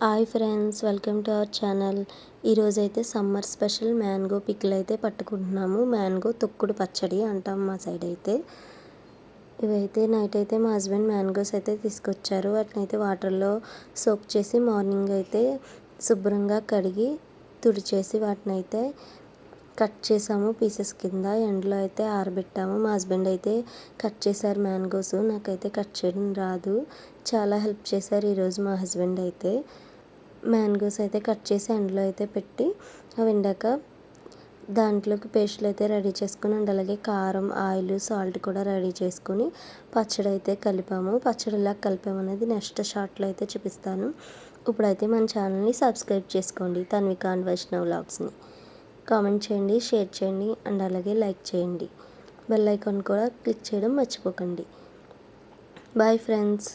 Hi friends, welcome to our channel. ఈరోజైతే summer special mango pickle అయితే పట్టుకుంటున్నాము. Mango తొక్కుడు పచ్చడి అంటాం మా సైడ్ అయితే. ఇవైతే నైట్ అయితే మా హస్బెండ్ మ్యాంగోస్ అయితే తీసుకొచ్చారు. వాటిని అయితే వాటర్లో సోక్ చేసి మార్నింగ్ అయితే శుభ్రంగా కడిగి తుడిచేసి వాటిని అయితే కట్ చేసాము పీసెస్ కింద. ఎండలో అయితే ఆరబెట్టాము. మా హస్బెండ్ అయితే కట్ చేశారు మ్యాంగోస్. నాకైతే కట్ చేయడం రాదు. చాలా హెల్ప్ చేశారు ఈరోజు మా హస్బెండ్ అయితే. మ్యాంగోస్ అయితే కట్ చేసి ఎండలో అయితే పెట్టి అవి ఎండాక దాంట్లోకి పేస్టులు అయితే రెడీ చేసుకుని అండ్ అలాగే కారం, ఆయిల్, సాల్ట్ కూడా రెడీ చేసుకుని పచ్చడి అయితే కలిపాము. పచ్చడి ఎలా కలిపామనేది నెక్స్ట్ షార్ట్లో అయితే చూపిస్తాను. ఇప్పుడైతే మన ఛానల్ని సబ్స్క్రైబ్ చేసుకోండి, తన్విక అండ్ వైష్ణవ్ వ్లాగ్స్ని. కామెంట్ చేయండి, షేర్ చేయండి అండ్ అలాగే లైక్ చేయండి. బెల్ ఐకాన్ కూడా క్లిక్ చేయడం మర్చిపోకండి. Bye friends.